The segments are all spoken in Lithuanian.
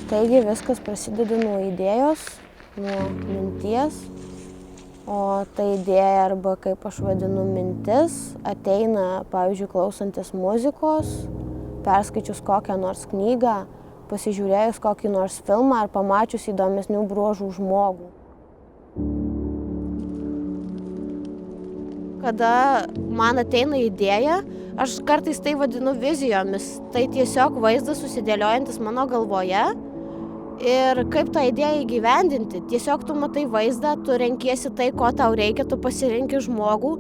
Taigi viskas prasideda nuo idėjos, nuo minties, o ta idėja arba kaip aš vadinu mintis ateina, pavyzdžiui, klausantis muzikos, perskaičius kokią nors knygą, pasižiūrėjus kokį nors filmą ar pamačius įdomesnių bruožų žmogų. Kada man ateina idėja, aš kartais tai vadinu vizijomis, tai tiesiog vaizdas susidėliojantis mano galvoje. Ir kaip tą idėją įgyvendinti, tiesiog tu matai vaizdą, tu renkiesi tai, ko tau reikia, tu pasirenki žmogų,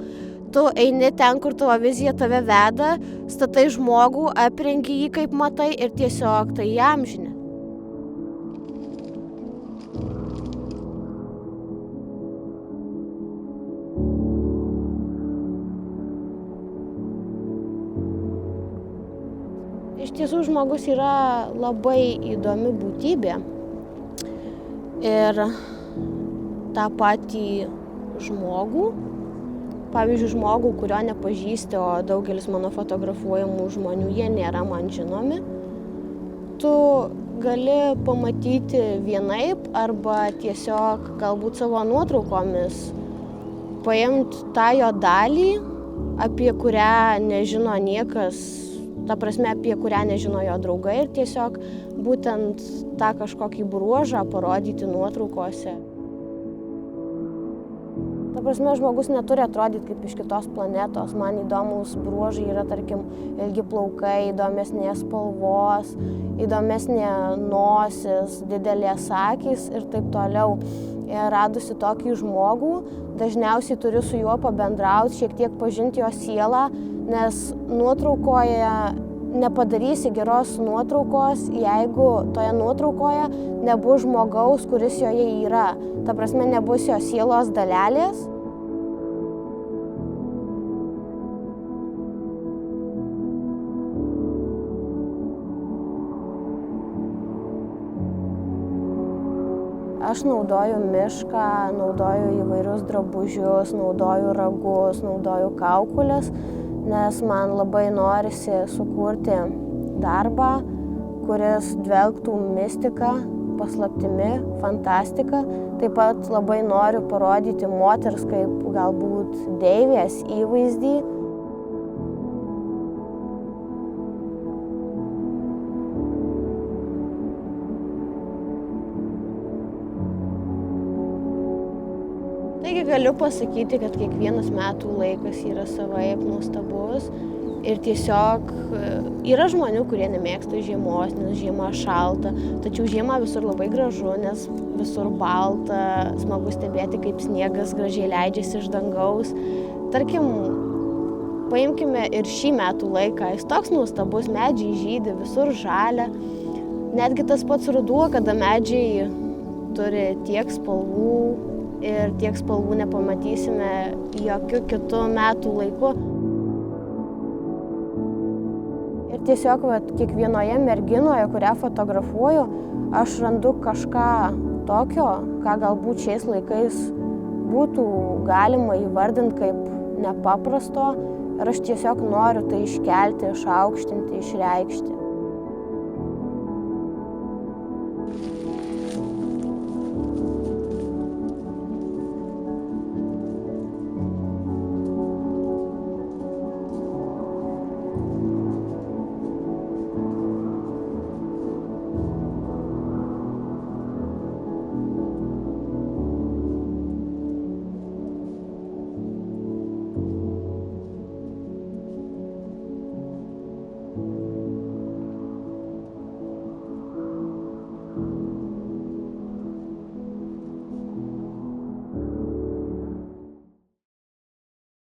tu eini ten, kur tavo vizija tave veda, statai žmogų, aprengi jį kaip matai ir tiesiog tai įamžini. Iš tiesų žmogus yra labai įdomi būtybė ir tą patį žmogų, pavyzdžiui, žmogų, kurio nepažįsti, o daugelis mano fotografuojamų žmonių, jie nėra man žinomi, tu gali pamatyti vienaip arba tiesiog galbūt savo nuotraukomis paimti tą jo dalį, apie kurią nežino niekas, ta prasme, apie kurią nežino jo draugai ir tiesiog būtent tą kažkokį bruožą parodyti nuotraukose. Ta prasme, žmogus neturi atrodyti kaip iš kitos planetos. Man įdomus bruožai yra, tarkim, ilgi plaukai, įdomesnės spalvos, įdomesnė nosis, didelės akys ir taip toliau. Ir radusi tokį žmogų, dažniausiai turiu su juo pabendrauti, šiek tiek pažinti jo sielą, nes nuotraukoje nepadarysi geros nuotraukos, jeigu toje nuotraukoje nebus žmogaus, kuris joje yra. Ta prasme, nebus jo sielos dalelės. Aš naudoju mišką, naudoju įvairius drabužius, naudoju ragus, naudoju kaukoles, nes man labai norisi sukurti darbą, kuris dvelktų mistika, paslaptimi, fantastika. Taip pat labai noriu parodyti moters kaip galbūt deivės įvaizdį. Taigi galiu pasakyti, kad kiekvienas metų laikas yra savaip nuostabus ir tiesiog yra žmonių, kurie nemėgsta žiemos, nes žiema šalta, tačiau žiema visur labai gražu, nes visur balta, smagu stebėti, kaip sniegas gražiai leidžiasi iš dangaus. Tarkim, paimkime ir šį metų laiką, jis toks nuostabus, medžiai žydi, visur žalia, netgi tas pats ruduo, kada medžiai turi tiek spalvų, ir tiek spalvų nepamatysime jokiu kitu metų laiku. Ir tiesiog kiekvienoje merginoje, kurią fotografuoju, aš randu kažką tokio, ką galbūt šiais laikais būtų galima įvardinti kaip nepaprasto. Ir aš tiesiog noriu tai iškelti, išaukštinti, išreikšti.